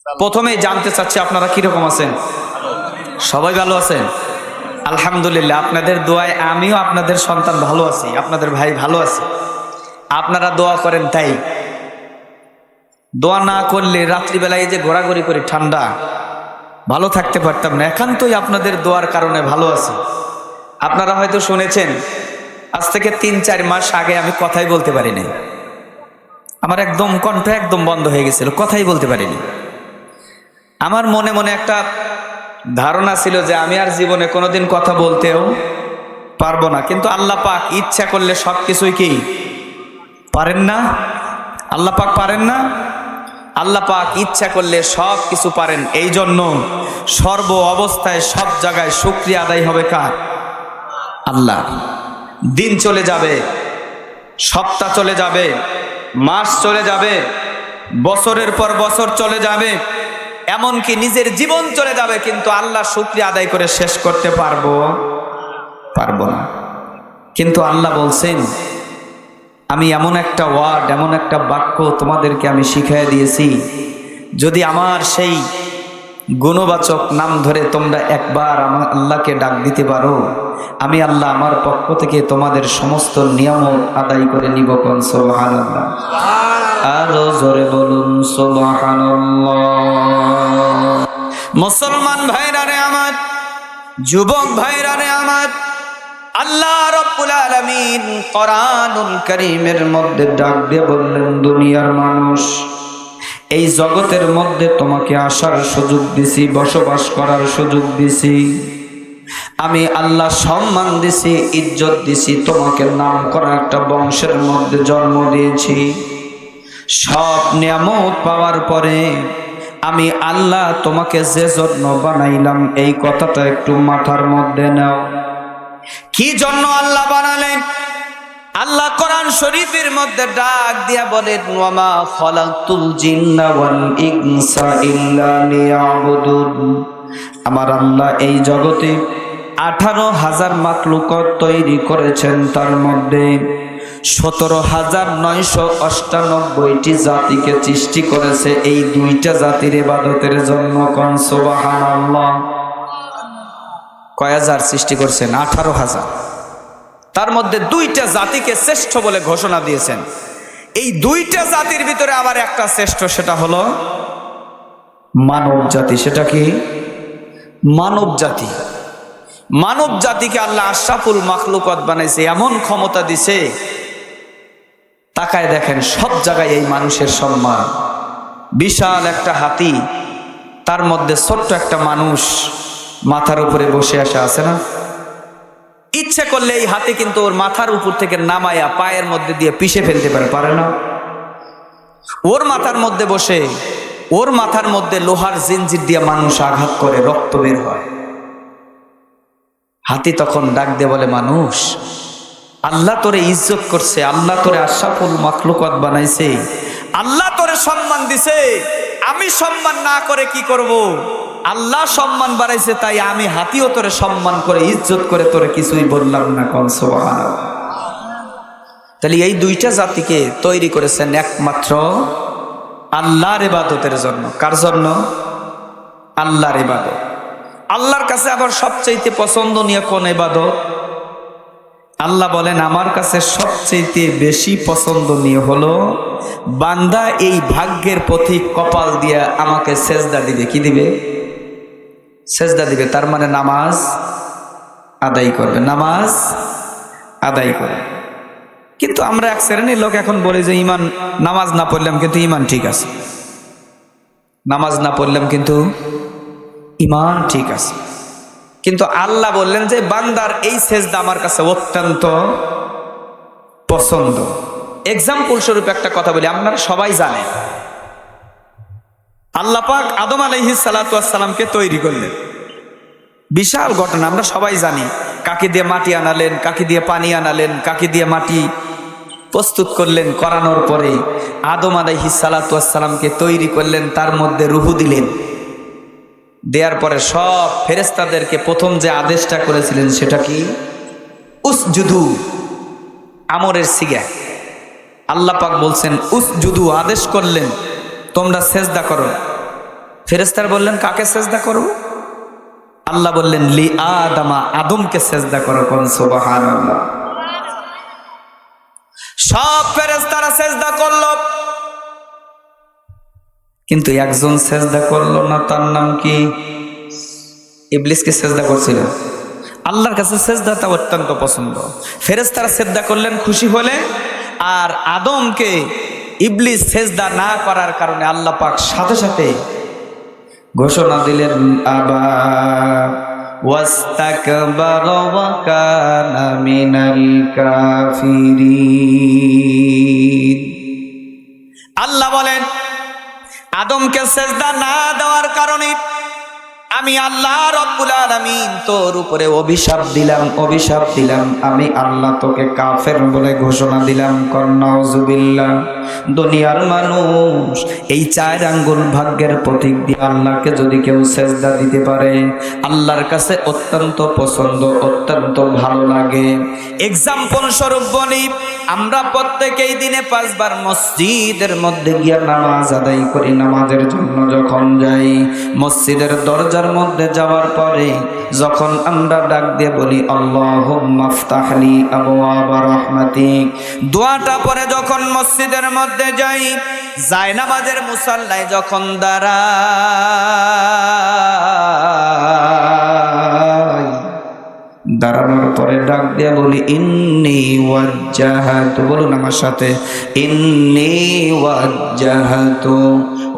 প্রথমে জানতে চাচ্ছি আপনারা কিরকম আছেন? সবাই ভালো আছেন? আলহামদুলিল্লাহ, আপনাদের দোয়ায় আমিও আপনাদের সন্তান ভালো আছি, আপনাদের ভাই ভালো আছে। আপনারা দোয়া করেন তাই। দোয়া না করলে রাত্রিবেলায় যে ঘোরাঘুরি করি ঠান্ডা, ভালো থাকতে পারতাম না। একান্তই আপনাদের দোয়ার কারণে ভালো আছি। আপনারা হয়তো শুনেছেন, আজ থেকে 3-4 মাস আগে আমি কথাই বলতে পারিনি। আমার একদম কণ্ঠ একদম বন্ধ হয়ে গেছিল, কথাই বলতে পারিনি। আমার মনে মনে একটা ধারণা ছিল যে আমি আর জীবনে কোনোদিন কথা বলতেও পারবো না। কিন্তু আল্লাহ পাক ইচ্ছা করলে সব কিছুই কি পারেন না? আল্লাহ পাক পারেন না? আল্লাহ পাক ইচ্ছা করলে সব কিছু পারেন। এই জন্য সর্ব অবস্থায় সব জায়গায় শুকরিয়া আদায় হবে কার? আল্লাহ। দিন চলে যাবে, সপ্তাহ চলে যাবে, মাস চলে যাবে, বছরের পর বছর চলে যাবে, এমনকি নিজের জীবন চলে যাবে, কিন্তু আল্লাহ শুকরিয়া আদায় করে শেষ করতে পারবো না। কিন্তু আল্লাহ বলছেন, আমি এমন একটা ওয়ার্ড, এমন একটা বাক্য তোমাদেরকে আমি শিখিয়ে দিয়েছি, যদি আমার সেই গুণবাচক নাম ধরে তোমরা একবার আমার আল্লাহকে ডাক দিতে পারো, আমি আল্লাহ আমার পক্ষ থেকে তোমাদের সমস্ত নিয়ামত আদায় করে নিব। কোন সুবহানাল্লাহ, আরো জোরে বলুন সুবহানাল্লাহ। মুসলমান ভাইরা রে আমার, যুবক ভাইরা রে আমার, আল্লাহ রাব্বুল আলামিন কোরআনুল কারীমের মধ্যে ডাক দিয়ে বললেন, দুনিয়ার মানুষ, এই জগতের মধ্যে তোমাকে আসার সুযোগ দিছি, বসবাস করার সুযোগ দিছি। আমি আল্লাহ সম্মান দিছি, ইজ্জত দিছি, তোমাকে নাম করা একটা বংশের মধ্যে জন্ম দিয়েছি। সব নিয়ামত পাওয়ার পরে আমি আল্লাহ তোমাকে যে জন্য বানাইলাম, এই কথাটা একটু মাথার মধ্যে নাও। কি জন্য আল্লাহ বানালেন? আল্লাহ কোরআন শরীফের মধ্যে ডাক দিয়া বলেন, ওয়ামা খালাকতুল জিন্না ওয়াল ইনসা ইল্লা লিয়াবুদুন। আমার আল্লাহ এই জগতে 18,000 মাখলুকত তৈরি করেছেন, তার মধ্যে 17,998টি জাতিকে সৃষ্টি করেছে এই 2টা জাতির ইবাদতের জন্য। কোন সুবহানাল্লাহ। কয় হাজার সৃষ্টি করছেন? 18,000। তার মধ্যে 2টা জাতিকে শ্রেষ্ঠ বলে ঘোষণা দিয়েছেন। এই 2টা জাতির ভিতরে আবার একটা শ্রেষ্ঠ, সেটা হলো মানব জাতি। সেটা কি? মানব জাতি। মানব জাতিকে আল্লাহ আশরাফুল মাখলুকাত বানাইছে, এমন ক্ষমতা দিছে, তাকায় দেখেন সব জায়গায় এই মানুষের সম্মান। বিশাল একটা হাতি, তার মধ্যে ছোট্ট একটা মানুষ মাথার উপরে বসে আছে না? ইচ্ছে করলে এই হাতি কিন্তু ওর মাথার উপর থেকে নামায়া পায়ের মধ্যে দিয়ে পিষে ফেলতে পারে না? ওর মাথার মধ্যে বসে, ওর মাথার মধ্যে লোহার জিনজির দিয়ে মানুষ আঘাত করে, রক্ত বের হয়। হাতি তখন ডাক দিয়ে বলে, মানুষ, আল্লাহ তোরে ইজ্জত করছে, আল্লাহ তোরে আশরাফুল মাখলুকাত বানাইছে, আল্লাহ তোরে সম্মান দিছে, আমি সম্মান না করে কি করব? আল্লাহ সম্মান বাড়াইছে, তাই আমি হাতিও তোরে সম্মান করে ইজ্জত করে তোরে কিছুই বললাম না। কোন সুবহানাল্লাহ। তাহলে এই 2টা জাতিকে তৈরি করেছেন একমাত্র আল্লাহর ইবাদতের জন্য। কার জন্য? আল্লাহর ইবাদত। আল্লাহর কাছে আবার সবচেয়ে পছন্দনীয় কোন ইবাদত? আল্লাহ বলেন, আমার কাছে সবচেয়ে বেশি পছন্দনীয় হলো বান্দা এই ভাগ্যের প্রতীক কপাল দিয়ে আমাকে সেজদা দিবে। কি দিবে? সেজদা দিবে। তার মানে নামাজ আদায় করবে, নামাজ আদায় করবে। কিন্তু আমরা এক শ্রেণীর লোক এখন বলি যে ইমান, নামাজ না পড়লাম কিন্তু ইমান ঠিক আছে, নামাজ না পড়লাম কিন্তু ইমান ঠিক আছে। কিন্তু আল্লাহ বললেন যে বান্দার এই সেজদা আমার কাছে অত্যন্ত পছন্দ। এক্সাম্পল স্বরূপ একটা কথা বলি, আপনারা সবাই জানেন, আল্লাহ পাক আদম আলাইহিস সালাতু ওয়াস সালামকে তৈরি করলেন। বিশাল ঘটনা, আমরা সবাই জানি। কাকে দিয়ে মাটি আনালেন, কাকে দিয়ে পানি আনালেন, কাকে দিয়ে মাটি প্রস্তুত করলেন, করানোর পরে আদম আলাইহিস সালাতু ওয়াস সালামকে তৈরি করলেন, তার মধ্যে রূহ দিলেন। দেওয়ার পরে সব ফেরেশতাদেরকে প্রথম যে আদেশটা করেছিলেন সেটা কি? উসজুদু, আমরের সিগা। আল্লাহ পাক বলছেন উসজুদু, আদেশ করলেন তোমরা সেজদা করো। ফেরেশতারা বললেন কাকে সেজদা করব? আল্লাহ বললেন লি আদমা, আদমকে সেজদা করো। কোন সুবহানাল্লাহ। সব ফেরেশতারা সেজদা করলো, কিন্তু একজন সেজদা করলো না। তার নাম কি? ইবলিসকে সেজদা করছিল। আল্লাহর কাছে সেজদাটা অত্যন্ত পছন্দ। ফেরেশতারা সেজদা করলেন খুশি হলে, আর আদমকে ইবলিস সেজদা না করার কারণে আল্লাহ পাক সাথে সাথে ঘোষণা দিলেন আবা ওয়াস্তাকবারা ওয়া কানা মিনাল কাফিরিন। আল্লাহ বলেন আদমকে সেজদা না দেওয়ার কারণে আমি আল্লাহ রব্বুল আলামিন তোর উপরে অভিশাপ দিলাম। আমি আল্লাহ তোকে কাফের বলে ঘোষণা দিলাম। নাউজুবিল্লাহ। দুনিয়ার মানুষ এই 4 আঙ্গুল ভাগ্যের প্রতীক দিয়ে আল্লাহকে যদি কেউ সেজদা দিতে পারে, আল্লাহর কাছে অত্যন্ত পছন্দ, অত্যন্ত ভালো লাগে। এক্সাম্পল স্বরূপ বলি, আমরা প্রত্যেকেই দিনে 5 বার মসজিদের মধ্যে গিয়ে নামাজ আদায় করি। নামাজের জন্য যখন যাই, মসজিদের দরজার মধ্যে যাওয়ার পরে যখন আমরা ডাক দিয়ে বলি আল্লাহুম্মা ফতাহলি আবওয়াবা রাহমাতিক, দোয়াটা পরে যখন মসজিদের মধ্যে যাই, জায়নামাজের মুসাল্লায় যখন দাঁড়ানোর পরে ডাক দিয়ে বলি ইন্নী ওয়াজ্জাহাতু, বলুন আমার সাথে, ইন্নী ওয়াজ্জাহাতু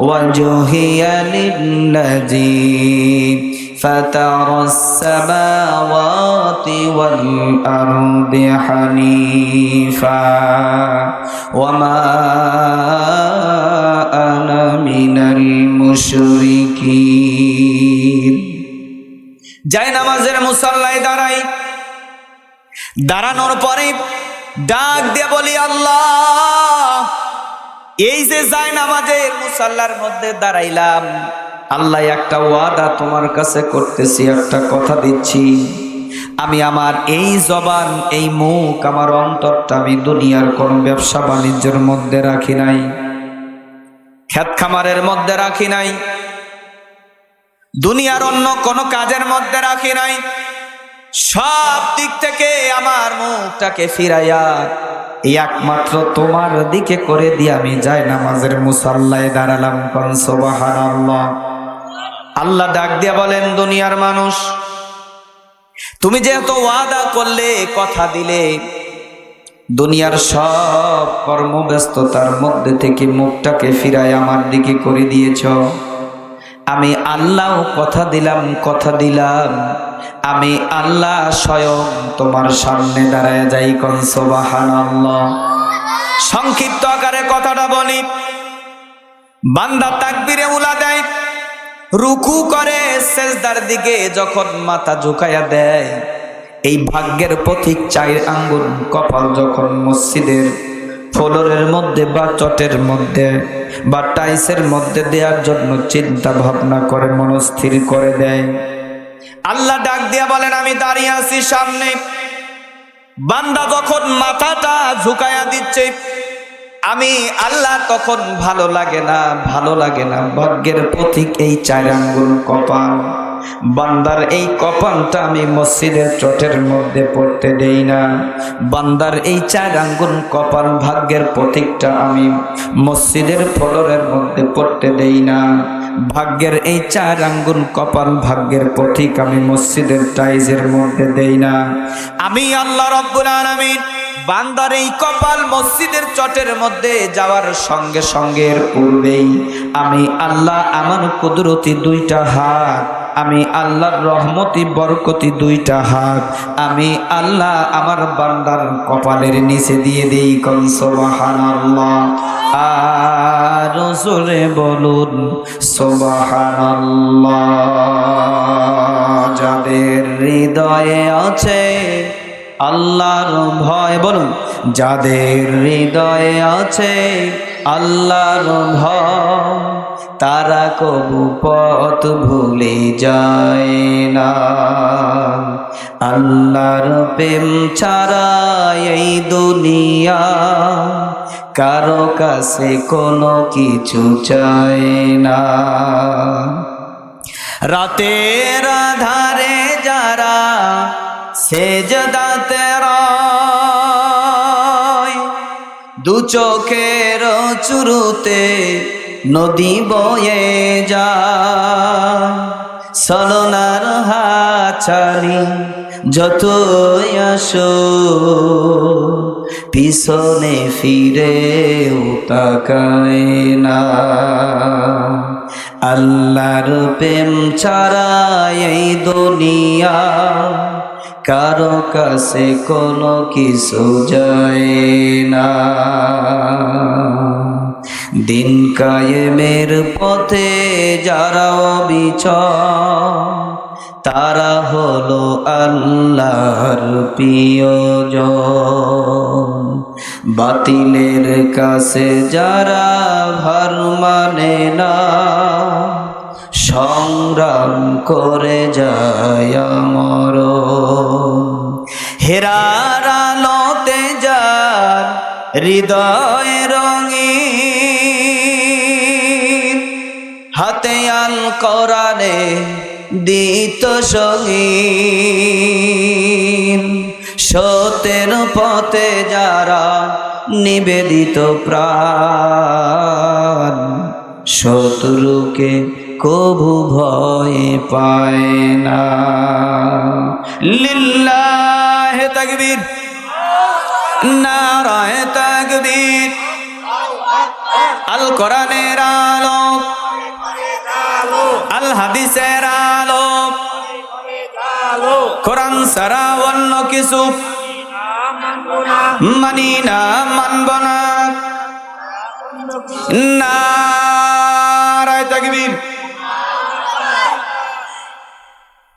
ওয়াজহিয়া লিল্লাযী ফাতারাস সামাওয়াতি ওয়াল আরদি হানিফা ওয়া মা আনা মিনাল মুশরিকিন। যাই নামাজের মুসাল্লায় দাঁড়াই, দাঁড়ানোর পরে ডাক দিয়ে বলি আল্লাহ, এই যে যাই নামাজের মুসাল্লার মধ্যে দাঁড়াইলাম, আল্লাহ একটা ওয়াদা তোমার কাছে করতেছি, একটা কথা দিচ্ছি, আমি আমার এই জবান, এই মুখ, আমার অন্তরটা আমি দুনিয়ার কোন ব্যবসা বাণিজ্যের মধ্যে রাখি নাই, ক্ষেত খামারের মধ্যে রাখি নাই, দুনিয়ার অন্য কোন কাজের মধ্যে রাখি নাই। সব দিক থেকে আমার মুখটাকে ফিরাইয়া একমাত্র তোমার দিকে করে দিয়ে আমি যাই নামাজের মুসাল্লায় দাঁড়ালাম। কোন সুবহানাল্লাহ। আল্লাহ ডাক দিয়া বলেন দুনিয়ার মানুষ, তুমি যেহেতু ওয়াদা করলে, কথা দিলে, দুনিয়ার সব কর্মব্যস্ততার মধ্যে থেকে মুখটাকে ফিরায় আমার দিকে করে দিয়েছ, আমি আল্লাহ কথা দিলাম, আমি আল্লাহ স্বয়ং তোমার সামনে দাঁড়ায় যাই। কোন সুবহানাল্লাহ। সংক্ষিপ্ত আকারে কথাটা বলি, বান্দা তাকবীরে উলা দেয়, রুকু করে, সেজদার দিকে যখন মাথা ঝুঁকাইয়া দেয়, এই ভাগ্যের প্রতীক 4 আঙ্গুল কপাল যখন মসজিদের ফ্লোরের মধ্যে বা চটের মধ্যে বা টাইসের মধ্যে দেওয়ার জন্য চিন্তা ভাবনা করে মনস্থির করে দেয়, আল্লাহ ডাক দিয়া বলেন আমি দাঁড়িয়ে আছি সামনে। বান্দা যখন মাথাটা ঝুঁকায়া দিচ্ছে, আমি আল্লাহ তখন ভালো লাগে না। ভাগ্যের প্রতীক এই 4 আঙ্গুল কপাল, বান্দার এই কপালটা আমি মসজিদের চটের মধ্যে পড়তে দেই না। বান্দার এই 4 আঙ্গুল কপাল ভাগ্যের প্রতীকটা আমি মসজিদের ফ্লোরের মধ্যে পড়তে দেই না। ভাগ্যের এই 4 আঙ্গুল কপাল ভাগ্যের প্রতীক আমি মসজিদের টাইজের মধ্যে দেই না। আমি আল্লাহ রাব্বুল আলামিন বান্দার এই কপাল মসজিদের চটের মধ্যে যাওয়ার সঙ্গে সঙ্গে পূর্বেই আমি আল্লাহ আমার কুদরতি 2টা হাত, আমি আল্লাহর রহমতি বরকতি 2টা হাত, আমি আল্লাহ আমার বান্দার কপালের নিচে দিয়ে দেই। কোন সুবহানাল্লাহ। আর জোরে বলুন সুবহানাল্লাহ। যাদের হৃদয়ে আছে আল্লাহর ভয়, বলুন, যাদের হৃদয়ে আছে আল্লাহর ভয়, তারা কবু পথ ভুলে যায় না। আল্লাহর প্রেম ছাড়া এই দুনিয়া কারো কাছে কোনো কিছু চায় না। রাতের আধারে যারা সেজদাতে রয়, দু চোখের চুরুতে নদী বয়ে যায়, সলনার হাতছানি যতই আসো পিছনে ফিরেও তাকায় না। আল্লাহর প্রেম ছাড়া এই দুনিয়া কারো কাছে কোনো কিছু যায় না। দিন কায়েমের পথে যারা অবিচল, তারা হলো আল্লাহর প্রিয়জন। বাতিলের কাছে যারা হার মানে না, সংগ্রাম করে যায় মরণ। হেরার আলোতে যার হৃদয় রঙিন, হাতে আল কোরআনে দিত সঙ্গীন। সত্যের পথে যারা নিবেদিত প্রাণ, শত্রুকে কভু ভয় পায় না। লিল্লাহে তাকবীর, নারায়ে তাকবীর। আল কোরআনের আলো, আল হাদিসের আলো, কোরআন ছাড়া অন্য কিছু মানি না, মানব না। নারায়ে তাকবীর।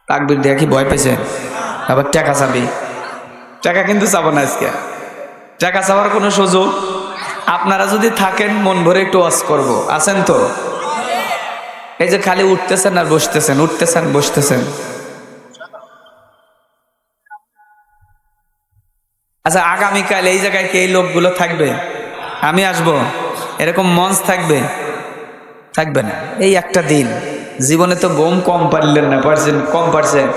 তাকবীর দিয়ে কি ভয় পেয়েছে? আবার টাকা চাবি? টাকা কিন্তু চাবো না আজকে। টাকা চাওয়ার কোনো সুযোগ আপনারা যদি থাকেন মন ভরে একটু ওয়াজ করবো, আছেন তো? এই যে খালি উঠতেছেন আর বসতেছেন, উঠতেছেন বসতেছেন। আচ্ছা, আগামীকাল এই জায়গায় কি এই লোকগুলো থাকবে? আমি আসবো, এরকম মঞ্চ থাকবে? থাকবে না। এই একটা দিন জীবনে তো গম কম পারলেন না, পারছেন কম পারছেন,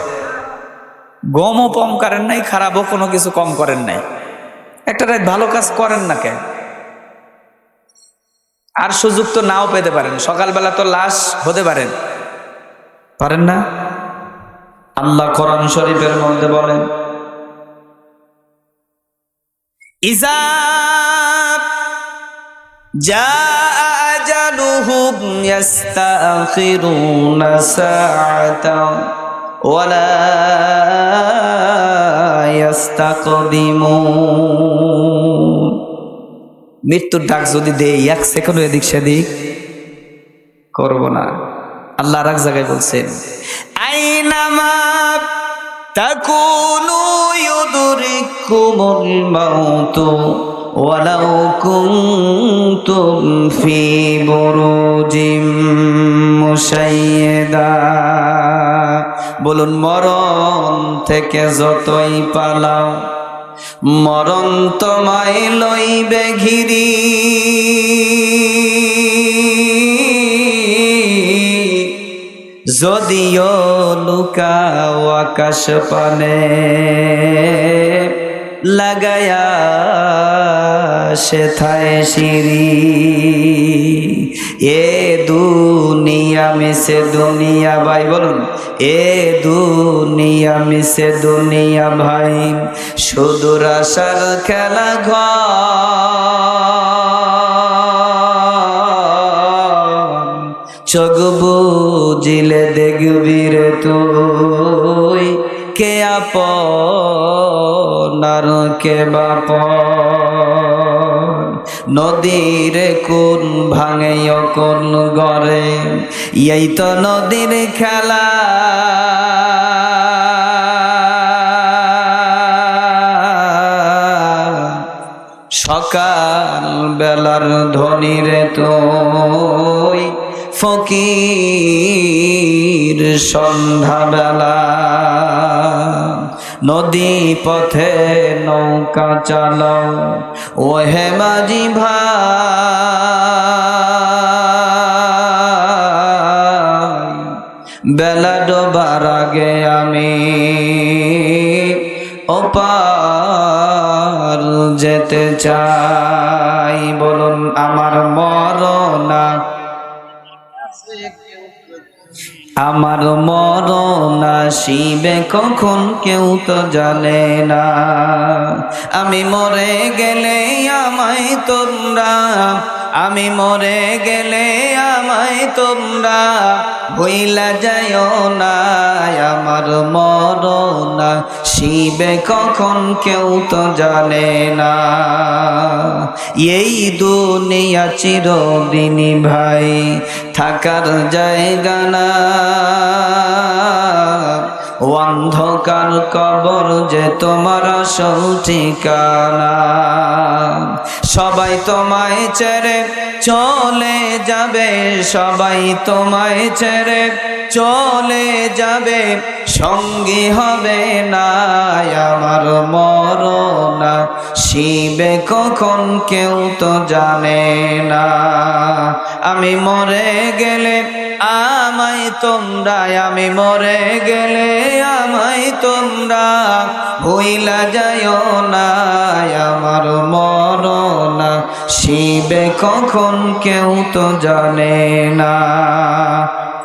গমও কম করেন নাই, খারাপও কোনো কিছু কম করেন নাই, একটা রাত ভালো কাজ করেন না কেন? আর সুযোগ তো নাও পেতে পারেন, সকালবেলা তো লাশ হতে পারেন, পারেন না? আল্লাহ কোরআন শরীফের মধ্যে বলেন, ইজা জাআ আজালুহুম ইস্তাখিরুনা সাআতাও ওয়ালা ইস্তাকদিমুন। মৃত্যুর ডাক যদি দেই, এক সেকেন্ড এদিক সেদিক করব না। আল্লাহ আর এক জায়গায় বলছেন, আইনামা তাকুনু ইউদরিকুমুল মাউতু ওয়ালাউ কুনতুম ফি বুরুজিম মুশাইয়্যাদা। বলুন, মরণ থেকে যতই পালাও, মরণ তোমায় লইবে ঘিরি। যদিও লুকাও আকাশ পানে, লাগায়া সেথায় সিঁড়ি। এ দুনিয়া মিশে দুনিয়া ভাই, বলুন, এ দুনিয়া মিশে দুনিয়া ভাই, সুদূর আশার খেলা ঘর। চোখ বুজিলে দেখবি রে তুই, কে আপন আর কে বাপন। নদীর কোন ভাঙে কোন গড়ে, এই তো নদীর খেলা। সকাল বেলার ধনী রে তুই, ফকির সন্ধ্যা বেলা। নদী পথে নৌকা চালাও ও হে মাঝি ভাই, বেলা ডোবার আগে আমি ওপার যেতে চাই। বলুন আমার মরণ, আমার মরণ আসিবে কখন কেউ তো জানে না। আমি মরে গেলে আমায় তোমরা, আমি মরে গেলে আমায় তোমরা ভুইলা যাইও না। আমার মরণ আসিবে কখন কেউ তো জানে না। এই দুনিয়া চিরদিনই ভাই থাকার জায়গা না, অন্ধকার কবর যে তোমার আসল ঠিকানা। সবাই তোমায় ছেড়ে চলে যাবে, সবাই তোমায় ছেড়ে চলে যাবে, সঙ্গী হবে না। আমার মরণ আসিবে কখন কেউ তো জানে না। আমি মরে গেলে আমায় তোমরা, আমি মরে গেলে আমায় তোমরা ভুইলা যাইও না। আমার মরণ আসিবে কখন কেউ তো জানে না।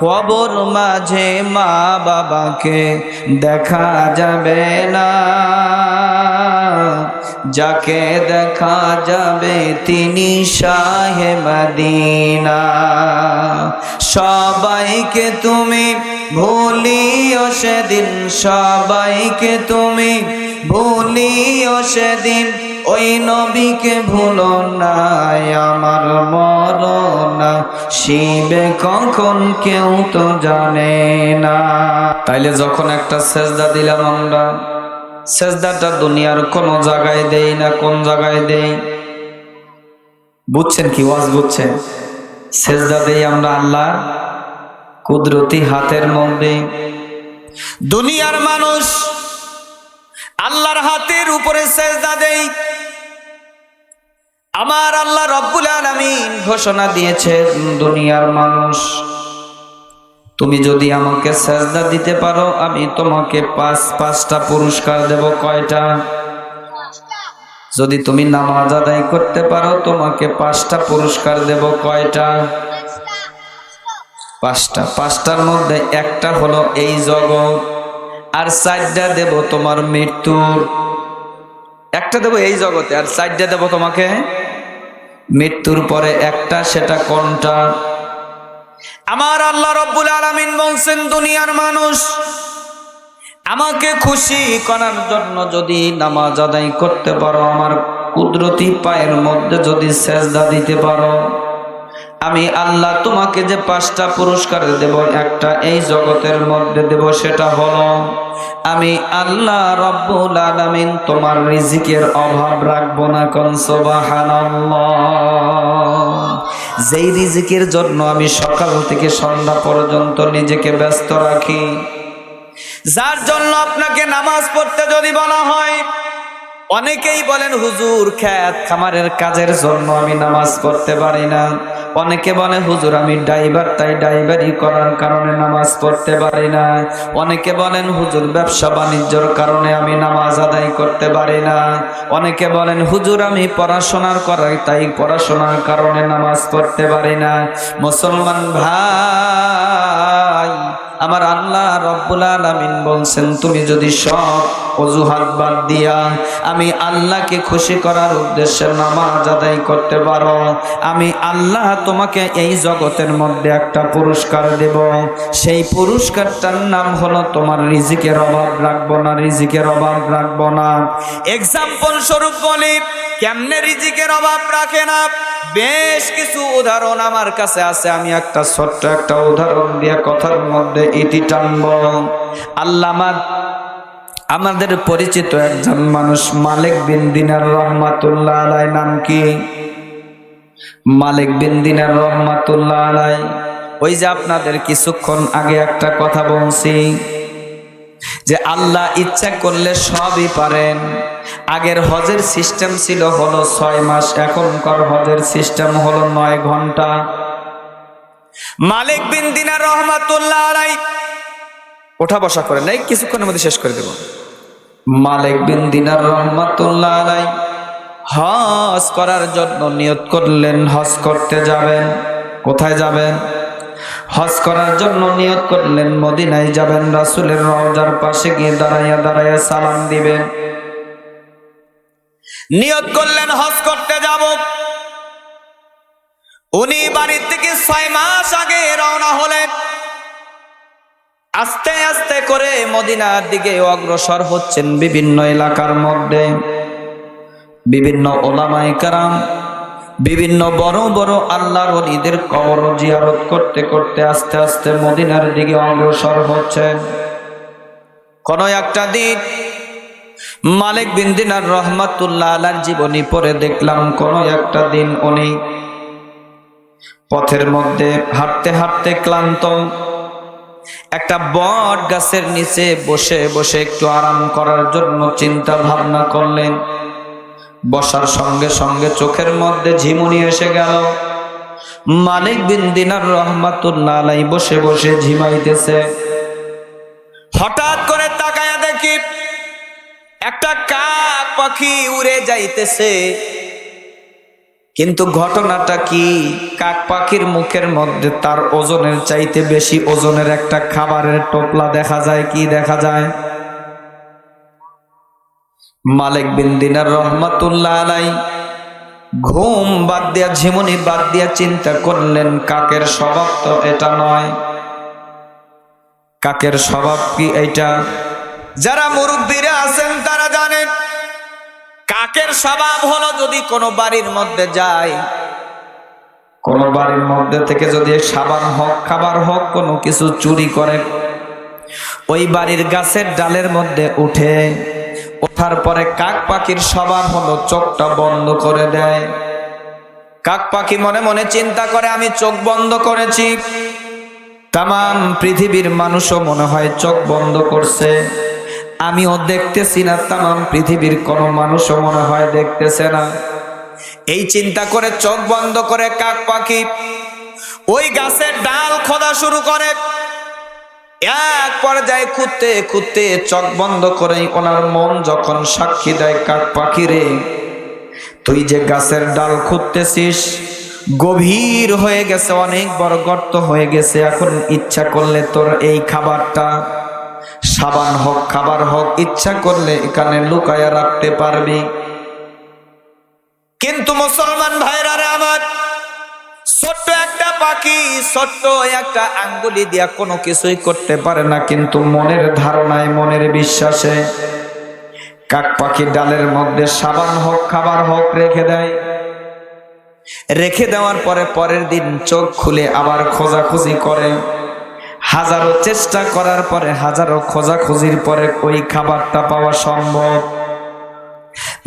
কবর মাঝে মা বাবাকে দেখা যাবে না, যাকে দেখা যাবে তিনি শাহে মদিনা। সবাইকে তুমি ভুলিও সেদিন, সবাইকে তুমি ভুলিও সেদিন, ওই নবীকে ভুলো না। আমার মরণ আসিবে কখন কেউ তো জানে না। তাইলে যখন একটা সেজদা দিলাম আমরা, সেজদাটা দুনিয়ার কোন জায়গায় দেই না, কোন জায়গায় দেই বুঝছেন কি? ওয়াজ বুঝছেন? সেজদা দেই আমরা আল্লাহ কুদরতি হাতের মধ্যে। দুনিয়ার মানুষ আল্লাহর হাতের উপরে সেজদা দেই। আমার আল্লাহ রব্বুল আলামিন ঘোষণা দিয়েছেন, দুনিয়ার মানুষ তুমি যদি আমাকে সেজদা দিতে পারো আমি তোমাকে পাঁচটা পুরস্কার দেব। কয়টা? যদি তুমি নামাজ আদায় করতে পারো তোমাকে 5টা পুরস্কার দেব। কয়টা? 5টা। 5টার মধ্যে একটা হলো এই জগৎ, আর 4টা দেব তোমার মৃত্যুর। একটা দেব এই জগতে, আর 4টা দেব তোমাকে মৃত্যুর পরে একটা। সেটা কোনটা? আমার আল্লাহ রব্বুল আলামিন বলছেন, দুনিয়ার মানুষ আমাকে খুশি করার জন্য যদি নামাজ আদায় করতে পারো, আমার কুদরতি পায়ের মধ্যে যদি সেজদা দিতে পারো, আমি আল্লাহ তোমাকে যে 5টা পুরস্কার দেব, একটা এই জগতের মধ্যে দেব। সেটা হলো আমি আল্লাহ রব্বুল আলামিন তোমার রিজিকের অভাব রাখবো না। কোন সুবহানাল্লাহ। যেই রিজিকের জন্য আমি সকাল থেকে সন্ধ্যা পর্যন্ত নিজেকে ব্যস্ত রাখি, যার জন্য আপনাকে নামাজ পড়তে যদি বলা হয়, অনেকেই বলেন হুজুর খেত খামারের কাজের জন্য আমি নামাজ পড়তে পারি না। অনেকে বলে হুজুর আমি ড্রাইভার, তাই ড্রাইভারি করার কারণে নামাজ পড়তে পারি না। অনেকে বলেন হুজুর ব্যবসা বাণিজ্যর কারণে আমি নামাজ আদায় করতে পারি না। অনেকে বলেন হুজুর আমি পড়াশোনার করাই, তাই পড়াশোনার কারণে নামাজ পড়তে পারি না। মুসলমান ভাই, আমার আল্লাহ রব্বুল আলামিন বলছেন, তুমি যদি সব অজুহাত বাদ দিয়া আমি আল্লাহকে খুশি করার উদ্দেশ্যে নামাজ আদায় করতে পারো, আমি আল্লাহ তোমাকে এই জগতের মধ্যে একটা পুরস্কার দেব। সেই পুরস্কারটার নাম হলো তোমার রিজিকের অভাব রাখবো না, রিজিকের অভাব রাখবো না। এক্সাম্পল স্বরূপ বলি, কেমনে রিজিকের অভাব রাখে না, বেশ কিছু উদাহরণ আমার কাছে আছে। আমি একটা ছোট্ট একটা উদাহরণ দিয়ে কথার মধ্যে ইতি টানব। আল্লামা আমাদের পরিচিত একজন মানুষ মালিক বিন দিনার রহমাতুল্লাহ আলাইহি। নাম কি? মালিক বিন দিনার রহমাতুল্লাহ আলাইহি। ওই যে আপনাদের কিছুক্ষণ আগে একটা কথা বলছি যে আল্লাহ ইচ্ছা করলে সবই পারেন। আগের হজের সিস্টেম ছিল হলো 6 মাস, এখনকার হজের সিস্টেম হলো 9 ঘন্টা। মালিক বিন দিনার রহমাতুল্লাহ আলাইহি ওঠা বসা করে নাই, কিছুক্ষণের মধ্যে শেষ করে দেব। মালিক বিন দিনার রহমাতুল্লাহ আলাই হজ করার জন্য নিয়ত করলেন, হজ করতে যাবেন। কোথায় যাবেন? হজ করার জন্য নিয়ত করলেন মদিনায় যাবেন, রাসূলের রওজার পাশে গিয়ে দাঁড়াইয়া দাঁড়াইয়া সালাম দিবেন। নিয়ত করলেন হজ করতে যাব। উনি বাড়ির থেকে 6 মাস আগে রওনা হলেন। আস্তে আস্তে করে মদিনার দিকে অগ্রসর হচ্ছেন। বিভিন্ন এলাকার মধ্যে বিভিন্ন ওলামায়ে কেরাম, বিভিন্ন বড় বড় আল্লাহর ওলিদের কবর জিয়ারত করতে করতে আস্তে আস্তে মদিনার দিকে অগ্রসর হচ্ছেন। কোন একটা দিন মালিক বিন দিনার রহমাতুল্লাহ আলাইহির জীবনী পড়ে দেখলাম, কোন একটা দিন উনি পথের মধ্যে হাঁটতে হাঁটতে ক্লান্ত, একটা বট গাছের নিচে বসে বসে একটু আরাম করার জন্য চিন্তা ভাবনা করলেন। বসার সঙ্গে সঙ্গে চোখের মধ্যে ঝিমুনি এসে গেল। মালিক বিন দিনার রহমাতুল্লাহ আলাইহি বসে বসে ঝিমাইতেছে। হঠাৎ করে তাকায়া দেখি একটা কাক পাখি উড়ে যাইতেছে। কিন্তু ঘটনাটা কি? কাক পাখির মুখের মধ্যে তার ওজনের চাইতে বেশি ওজনের একটা খাবারের টোপলা দেখা যায়। কি দেখা যায়? মালিক বিন দিনার রহমাতুল্লাহ আলাইহি ঘুম বাদ দিয়া, ঝিমুনি বাদ দিয়া চিন্তা করলেন, কাকের স্বভাব তো এটা নয়। কাকের স্বভাব কি এটা? যারা মুরব্বীরা আছেন তারা জানেন, কাকের স্বভাব হলো যদি কোনো বাড়ির মধ্যে যায়, কোন বাড়ির মধ্যে থেকে যদি সাবান হোক, খাবার হোক, কোনো কিছু চুরি করে, ওই বাড়ির গাছের ডালের মধ্যে উঠে, ওঠার পরে কাক পাখির স্বভাব হলো চোখটা বন্ধ করে দেয়। কাক পাখি মনে মনে চিন্তা করে, আমি চোখ বন্ধ করেছি, তামাম পৃথিবীর মানুষও মনে হয় চোখ বন্ধ করছে, আমিও দেখতেছি না, তামাম পৃথিবীর কোন মানুষও মনে হয় দেখতেছে না। এই চিন্তা করে চোখ বন্ধ করে কাক পাখি ওই গাছের ডাল খোঁড়া শুরু করে। এক পর্যায়ে খুঁড়তে খুঁড়তে চোখ বন্ধ করে ওনার মন যখন সাক্ষী দেয়, কাক পাখি রে, তুই যে গাছের ডাল খুঁড়তেছিস গভীর হয়ে গেছে, অনেক বড় গর্ত হয়ে গেছে, এখন ইচ্ছা করলে তোর এই খাবারটা, সাবান হোক খাবার হোক, ইচ্ছা করলে এখানে লুকায়া রাখতে পারবি। কিন্তু মুসলমান ভাইরা রে আমার, ছোট্ট একটা পাখি ছোট্ট একটা আঙ্গুলি দিয়া কোনো কিছুই করতে পারে না, কিন্তু মনের ধারণায়, মনের বিশ্বাসে কাক পাখি ডালের মধ্যে সাবান হোক খাবার হোক রেখে দেয়। রেখে দেওয়ার পরে পরের দিন চোখ খুলে আবার খোঁজাখুঁজি করে। হাজারো চেষ্টা করার পরে, হাজারো খোঁজাখুঁজির পরে ওই খাবারটা পাওয়া সম্ভব।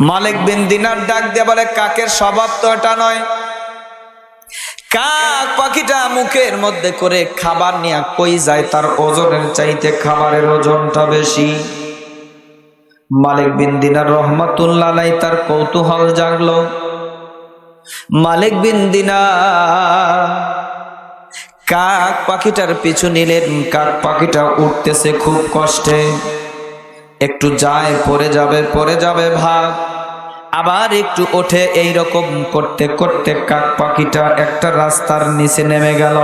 মালিক বিন দিনার ডাক দিয়ে বলে, কাকের স্বভাব তো এটা নয়। কাক পাখিটা মুখের মধ্যে করে খাবার নিয়ে কই যায়, তার ওজনের চাইতে খাবারের ওজনটা বেশি। মালিক বিন দিনার রহমাতুল্লাহ আলাইহি তার কৌতূহল জাগলো। মালিক বিন দিনার কাক পাখিটার পিছু নিলেন। কাক পাখিটা উঠতেছে খুব কষ্টে, একটু যায় পড়ে যাবে ভাব, আবার একটু ওঠে, এই রকম করতে করতে কাক পাখিটা একটা রাস্তার নিচে নেমে গেল।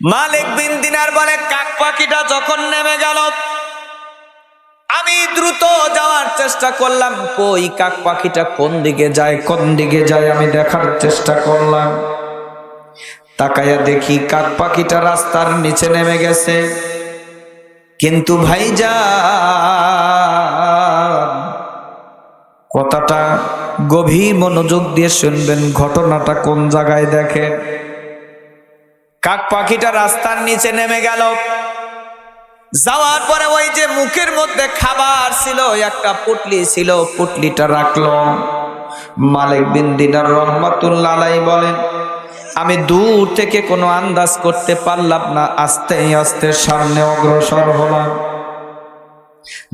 মালিক বিন দিনার বলে, কাক পাখিটা যখন নেমে গেল, আমি দ্রুত যাওয়ার চেষ্টা করলাম, কই কাক পাখিটা কোন দিকে যায় আমি দেখার চেষ্টা করলাম। তাকায়া দেখি কাক পাখিটা রাস্তার নিচে নেমে গেছে। কিন্তু ভাইজান, কথাটা গভীর মনোযোগ দিয়ে শুনবেন, ঘটনাটা কোন জায়গায় দেখেন। কাক পাখিটা রাস্তার নিচে নেমে গেল, যাওয়ার পরে ওই যে মুখের মধ্যে খাবার ছিল, একটা পুটলি ছিল, পুটলিটা রাখলো। মালিক বিন দিনার রহমাতুল্লাহ আলাইহি বলেন, আমি দূর থেকে কোনো আন্দাজ করতে পারলাম না, আস্তে আস্তে সামনে অগ্রসর হলাম।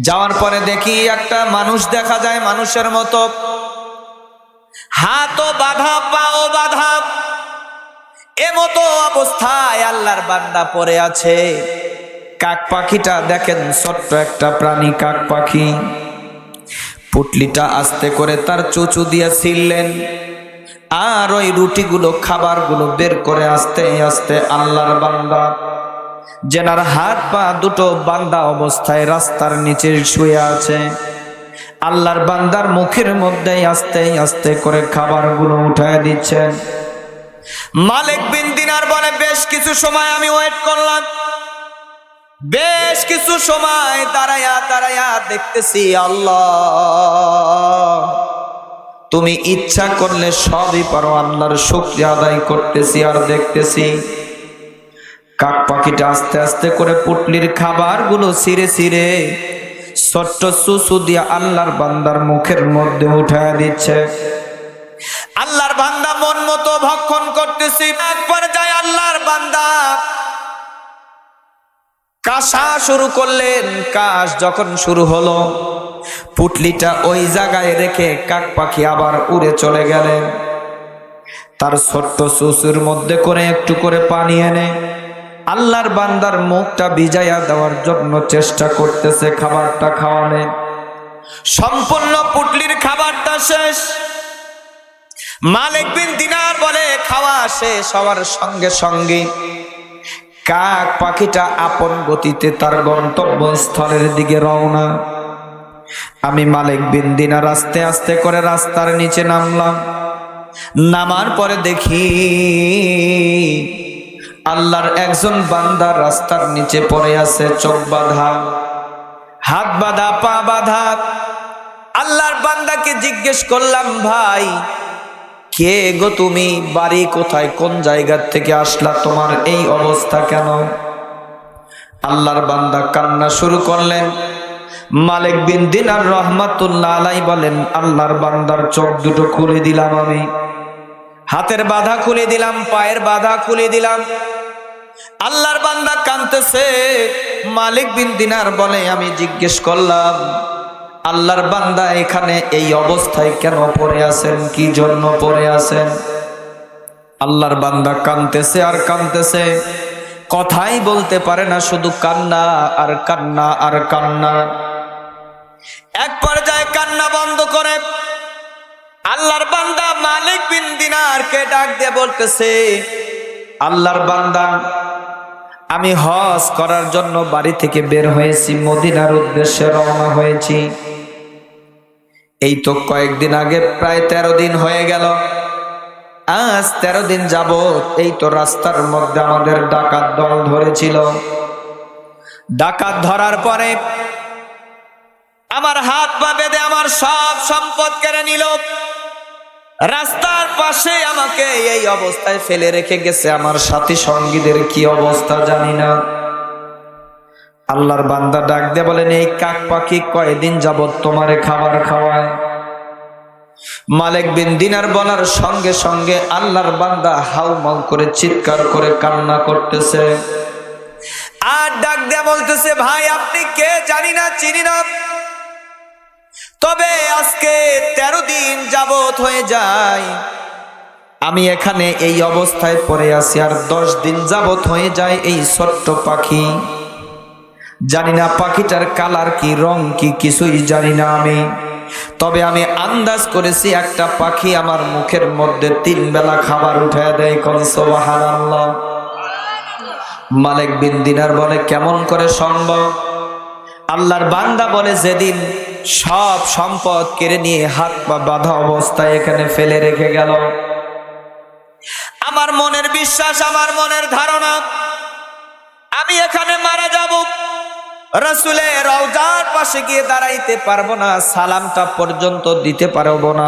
যাওয়ার পরে দেখি একটা মানুষ দেখা যায়, মানুষের মতো, হাতও বাঁধা পাও বাঁধা, এমতো অবস্থায় আল্লাহর বান্দা পড়ে আছে। কাক পাখিটা দেখেন, ছোট্ট একটা প্রাণী কাক পাখি, পুটলিটা আস্তে করে তার চোঁচু দিয়ে ছিললেন, আর ওই রুটিগুলো খাবারগুলো বের করে আস্তে আস্তে আল্লাহর বান্দা, যেনার হাত পা দুটো বান্দা অবস্থায় রাস্তার নিচে শুয়ে আছে, আল্লাহর বান্দার মুখের মধ্যে আস্তে আস্তে করে খাবারগুলো উঠায় দিচ্ছেন। মালিক বিন দিনার বলে, বেশ কিছু সময় আমি ওয়েট করলাম, বেশ কিছু সময় দাঁড়ায়া দাঁড়ায়া দেখতেছি, আল্লাহ তুমি ইচ্ছা করলে সবই পারো, আল্লাহর শুকরিয়া আদায় করতেছি আর দেখতেছি। কাক পাখিটা আস্তে আস্তে করে পুটলির খাবারগুলো ছিঁড়ে ছিঁড়ে ছোট্ট সুসু দিয়া আল্লাহর বান্দার মুখের মধ্যে উঠায় দিচ্ছে। আল্লাহর বান্দা মন মতো ভক্ষণ করতেছি। একবার যায় আল্লাহর বান্দা কাশা শুরু করলেন। কাশ যখন শুরু হলো, পুটলিটা ওই জায়গায় রেখে কাক পাখি আবার উড়ে চলে গেলেন। তার ছোট্ট সুসুর মধ্যে করে একটু করে পানি এনে আল্লাহর বান্দার মুখটা ভিজাইয়া দেওয়ার জন্য চেষ্টা করতেছে, খাবারটা খাওয়ানে। সম্পূর্ণ পুটলির খাবারটা শেষ। মালিক বিন দিনার বলে, খাওয়া শেষ হওয়ার সঙ্গে সঙ্গে কাক পাখিটা আপন গতিতে তার গন্তব্যস্থলের দিকে রওনা। আমি মালিক বিন দিনার আস্তে আস্তে করে রাস্তার নিচে নামলাম। নামার পরে দেখি আল্লাহর একজন বান্দা রাস্তার নিচে পড়ে আছে, চোখ বাঁধা, হাত বাঁধা, পা বাঁধা। আল্লাহর বান্দাকে জিজ্ঞেস করলাম, ভাই কে গো তুমি, বাড়ি কোথায়, কোন জায়গা থেকে আসলা, তোমার এই অবস্থা কেন? আল্লাহর বান্দা কান্না শুরু করলেন। মালিক বিন দিনার রহমাতুল্লাহ আলাইহি বলেন, আল্লাহর বান্দার চোখ দুটো খুলে দিলাম, আমি হাতের বাধা খুলে দিলাম, পায়ের বাধা খুলে দিলাম। আল্লাহর বান্দা কাঁদতেছে। মালিক বিন দিনার বলে, আমি জিজ্ঞেস করলাম, আল্লাহর বান্দা এখানে এই অবস্থায় কেন পড়ে আছেন, কি জন্য পড়ে আছেন? আল্লাহর বান্দা কাঁদতেছে আর কাঁদতেছে, কথাই বলতে পারে না, শুধু কান্না আর কান্না আর কান্না। এক পর্যায়ে কান্না বন্ধ করে আল্লাহর বান্দা মালিক বিন দিনারকে ডাক দিয়ে বলতেছে, আল্লাহর বান্দা, আমি হজ করার জন্য বাড়ি থেকে বের হয়েছি, মদিনার উদ্দেশ্যে রওনা হয়েছি। এই তো কয়েকদিন আগে প্রায় 13 দিন হয়ে গেল। আজ 13 দিন যাবত এই তো রাস্তার মধ্যে আমাদের ডাকাত দল ধরেছিল। ডাকাত ধরার পরে আমার হাত পা বেঁধে আমার সব সম্পদ কেড়ে নিল। রাস্তার পাশে আমাকে এই অবস্থায় ফেলে রেখে গেছে। আমার সাথী সঙ্গীদের কি অবস্থা জানি না। আল্লাহর বান্দা ডাক দিয়ে বলেন, এই কাক পাখি কয়দিন যাবত তোমারে খাবার খাওয়ায়? মালিক বিন দিনার বলার সঙ্গে সঙ্গে আল্লাহর বান্দা হাউমাউ করে চিৎকার করে কান্না করতেছে আর ডাক দিয়ে বলতেছে, ভাই আপনি কে জানি না, চিনি না, তবে আজকে 13 দিন যাবত হয়ে যায় আমি এখানে এই অবস্থায় পড়ে আছি, আর 10 দিন যাবত হয়ে যায় এই ছোট্ট পাখি, জানি না পাখিটার কালার কি, রং কি, কিছুই জানি না আমি। তবে আমি আন্দাজ করেছি একটা পাখি আমার মুখের মধ্যে 3 বেলা খাবার উঠায় দেয়। কোন সুবহানাল্লাহ। মালিক বিন দিনার বলে, কেমন করে সম্ভব? আল্লাহর বান্দা বলে, যেদিন সব সম্পদ কেড়ে নিয়ে হাত পা বাঁধা অবস্থায় এখানে ফেলে রেখে গেল, আমার মনের বিশ্বাস, আমার মনের ধারণা আমি এখানে মারা যাব, রাসূলের রওজার পাশে গিয়ে দাঁড়াইতে পারবো না, সালামটা পর্যন্ত দিতে পারবো না,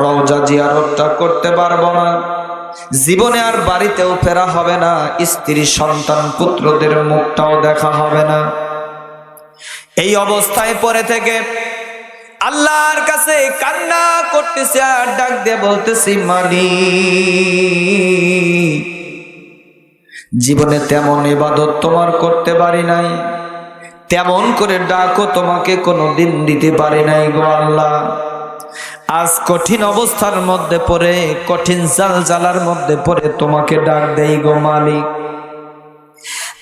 রওজা জিয়ারতটা করতে পারবো না, জীবনে আর বাড়িতেও ফেরা হবে না, স্ত্রী সন্তান পুত্রদের মুখটাও দেখা হবে না। এই অবস্থায় পড়ে থেকে আল্লাহর কাছে কান্না করতেছে আর ডাক দিয়ে বলতেছি, মালিক, জীবনে তেমন ইবাদত তোমার করতে পারি নাই, তেমন করে ডাকও তোমাকে কোনোদিন দিতে পারি নাই গো আল্লাহ। আজ কঠিন অবস্থার মধ্যে পড়ে, কঠিন জালজালার মধ্যে পড়ে তোমাকে ডাক দেই গো মালিক।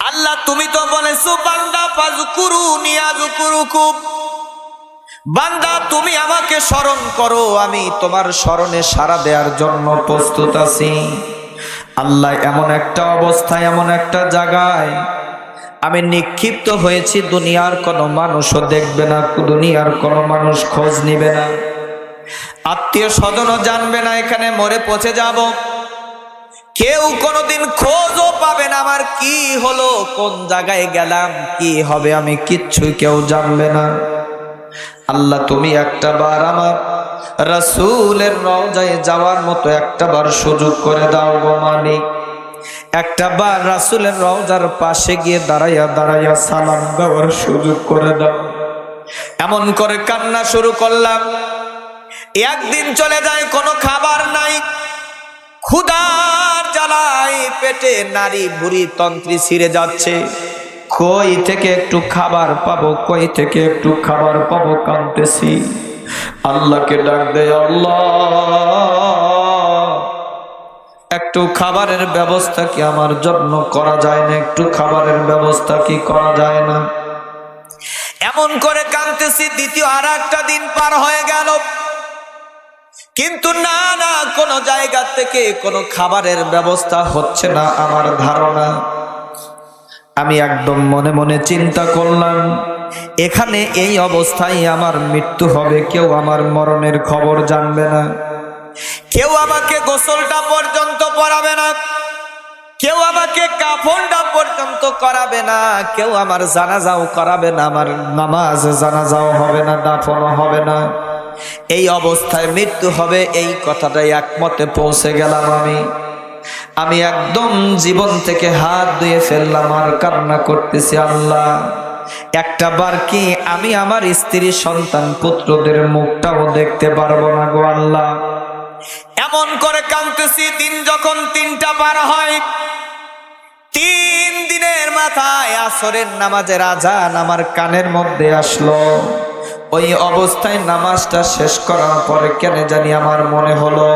আল্লাহ তুমি তো বলেছো বান্দা ফাযকুরুনি আযকুরুকুম, বান্দা তুমি আমাকে স্মরণ করো, আমি তোমার স্মরণে সাড়া দেওয়ার জন্য প্রস্তুত আছি। আল্লাহ, এমন একটা অবস্থায়, এমন একটা জায়গায় আমি নিক্ষিপ্ত হয়েছি, দুনিয়ার কোনো মানুষও দেখবে না, দুনিয়ার কোনো মানুষ খোঁজ নিবে না, আত্মীয় স্বজনও জানবে না এখানে মরে পচে যাব, কেউ কোনোদিন খোঁজও পাবে না আমার কি হলো, কোন জায়গায় গেলাম, কি হবে আমি কিচ্ছুই কেউ জানবে না। আল্লাহ, তুমি একটা বার আমার রাসূলের রওজায় যাওয়ার মতো একটা বার সুযোগ করে দাও গো মালিক। একটা বার রাসূলের রওজার পাশে গিয়ে দাঁড়াইয়া দাঁড়াইয়া সালাম দেওয়ার সুযোগ করে দাও। এমন করে কান্না শুরু করলাম। একদিন চলে যায়, কোনো খাবার নাই, ক্ষুধার জ্বালায় পেটে নারী বুড়ি তন্ত্রী ছিঁড়ে যাচ্ছে, কই থেকে একটু খাবার পাবো, কই থেকে একটু খাবার পাবো, কাঁদতেছি। আল্লাহকে ডাক দে, আল্লাহ একটু খাবারের ব্যবস্থা কি আমার জন্য করা যায় না, একটু খাবারের ব্যবস্থা কি করা যায় না। এমন করে কাঁদতেছি। দ্বিতীয় আর একটা দিন পার হয়ে গেল, কিন্তু না কোনো জায়গা থেকে কোনো খাবারের ব্যবস্থা হচ্ছে না আমার ধারণা। আমি একদম মনে মনে চিন্তা করলাম, এখানে এই অবস্থায় আমার মৃত্যু হবে, কেউ আমার মরণের খবর জানবে না, কেউ আমাকে গোসলটা পর্যন্ত পরাবে না, কেউ আমাকে কাফনটা পর্যন্ত করাবে না, কেউ আমার জানাজাও করাবে না, আমার নামাজ জানাজাও হবে না, দাফনও হবে না। এই অবস্থায় মৃত্যু হবে, এই কথাটাই একমতে পৌঁছে গেলাম আমি একদম জীবন থেকে হাত ধুয়ে ফেললাম আর কান্না করতেছি, আল্লাহ একটা বার কি আমি আমার স্ত্রী সন্তান পুত্রদের মুখটাও দেখতে পারবো না গো আল্লাহ। এমন করে কাঁদতেছি। দিন যখন 3টা পার হয়, 3 দিনের মাথায় আসরের নামাজের আজান আমার কানের মধ্যে আসলো। ওই অবস্থায় নামাজটা শেষ করার পরে কেন জানি আমার মনে হলো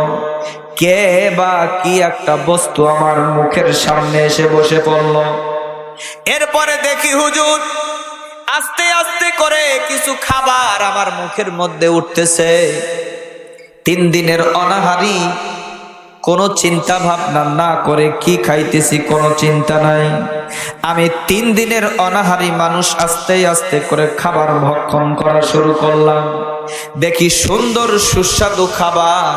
কে বা কি একটা বস্তু আমার মুখের সামনে এসে বসে পড়লো। এরপরে দেখি হুজুর আস্তে আস্তে করে কিছু খাবার আমার মুখের মধ্যে উঠতেছে। 3 দিনের অনাহারি, কোনো চিন্তা ভাবনা না করে কি খাইতেছি কোনো চিন্তা নাই। আমি 3 দিনের অনাহারি মানুষ আস্তে আস্তে করে খাবার ভক্ষণ করা শুরু করলাম। দেখি সুন্দর সুস্বাদু খাবার।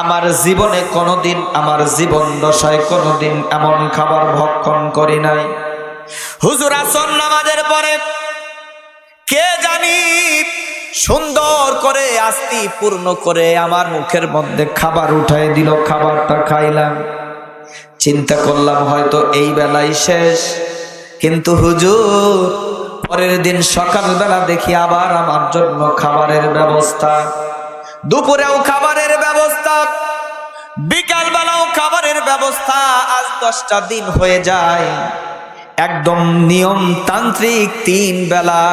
আমার জীবনে কোনোদিন, আমার জীবন দশায় কোনোদিন এমন খাবার ভক্ষণ করি নাই। হুজুর আসর নামাজের পরে কে জানি সুন্দর করে আস্তি পূর্ণ করে আমার মুখের মধ্যে খাবার উঠাই দিল, খাবারটা খাইলাম। চিন্তা করলাম হয়তো এই বেলায় শেষ, কিন্তু হুজুর পরের দিন সকালবেলা দেখি আবার আমার জন্য খাবারের ব্যবস্থা, দুপুরেও খাবারের ব্যবস্থা, বিকালবেলাও খাবারের ব্যবস্থা। আজ 10টা দিন হয়ে যায়, একদম নিয়মতান্ত্রিক 3 বেলা।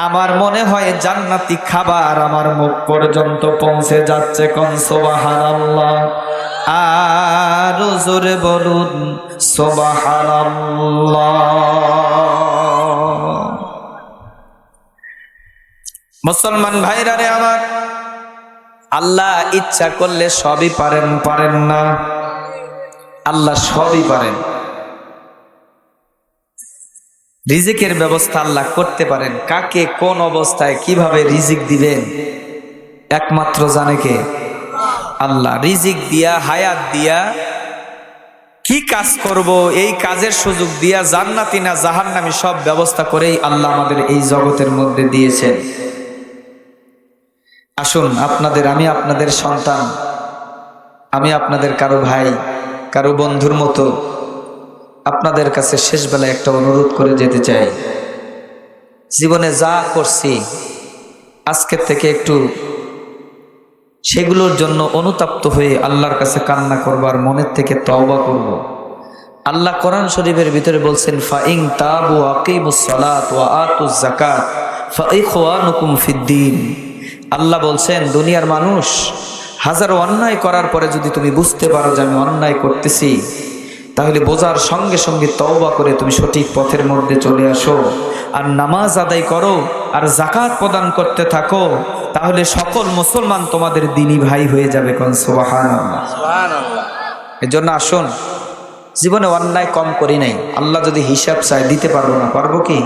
আমার মনে হয় জান্নাতি খাবার আমার মুখ পর্যন্ত পৌঁছে যাচ্ছে। কোন সুবহানাল্লাহ, আর জোরে বলুন সুবহানাল্লাহ। মুসলমান ভাইরা রে আমার, আল্লাহ ইচ্ছা করলে সবই পারেন, পারেন না? আল্লাহ সবই পারেন। রিজিকের ব্যবস্থা আল্লাহ করতে পারেন। কাকে কোন অবস্থায় কিভাবে রিজিক দিবেন একমাত্র জানে কে? আল্লাহ। রিজিক দিয়া, হায়াত দিয়া, কি কাজ করব এই কাজের সুযোগ দিয়া জান্নাতি না জাহান্নামী সব ব্যবস্থা করেই আল্লাহ আমাদের এই জগতের মধ্যে দিয়েছেন। আসুন আমি আপনাদের সন্তান, আমি আপনাদের কারো ভাই, কারো বন্ধুর মতো আপনাদের কাছে শেষ বেলায় একটা অনুরোধ করে যেতে চাই। জীবনে যা করছি আজকের থেকে একটু সেগুলোর জন্য অনুতপ্ত হয়ে আল্লাহর কাছে কান্না করব আর মনের থেকে তওবা করব। আল্লাহ কোরআন শরীফের ভিতরে বলছেন, ফাইন তাবু আকিমুস সালাত ওয়া আতুজ যাকাত ফাইখওয়ানুকুম ফিদ্দিন। আল্লাহ বলছেন, দুনিয়ার মানুষ হাজারো অন্যায় করার পরে যদি তুমি বুঝতে পারো যে আমি অন্যায় করতেছি, তাহলে বোঝার সঙ্গে সঙ্গে তওবা করে তুমি সঠিক পথের মধ্যে চলে আসো, আর নামাজ আদায় করো, আর যাকাত প্রদান করতে থাকো, তাহলে সকল মুসলমান তোমাদের দ্বীনি ভাই হয়ে যাবে। কোন সুবহানাল্লাহ। সুবহানাল্লাহ। এজন্য আসুন, জীবনে অন্যায় কম করি নাই। আল্লাহ যদি হিসাব চায় দিতে পারবো না, পারবো কি?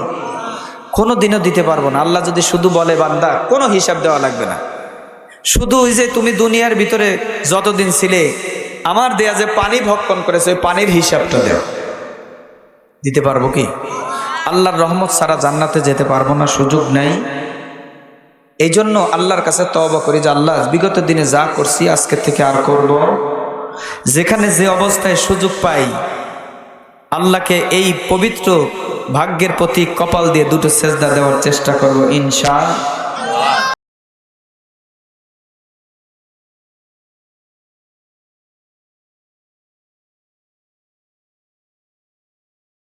কোনো দিনও দিতে পারবো না। আল্লাহ যদি শুধু বলে বান্দা কোনো হিসাব দেওয়া লাগবে না, শুধু ওই যে তুমি দুনিয়ার ভিতরে যতদিন ছিলে আমার দেয়া যে পানি ভক্ষণ করেছে ওই পানির হিসাবটা দেও, দিতে পারবো কি? আল্লাহর রহমত ছাড়া জান্নাতে যেতে পারবো না, সুযোগ নাই। এই জন্য আল্লাহর কাছে তওবা করি যে আল্লাহ বিগত দিনে যা করছি আজকে থেকে আর করব। যেখানে যে অবস্থায় সুযোগ পাই আল্লাহকে এই পবিত্র ভাগ্যের প্রতি কপাল দিয়ে দুটো সেজদা দেওয়ার চেষ্টা করব ইনশাআল্লাহ।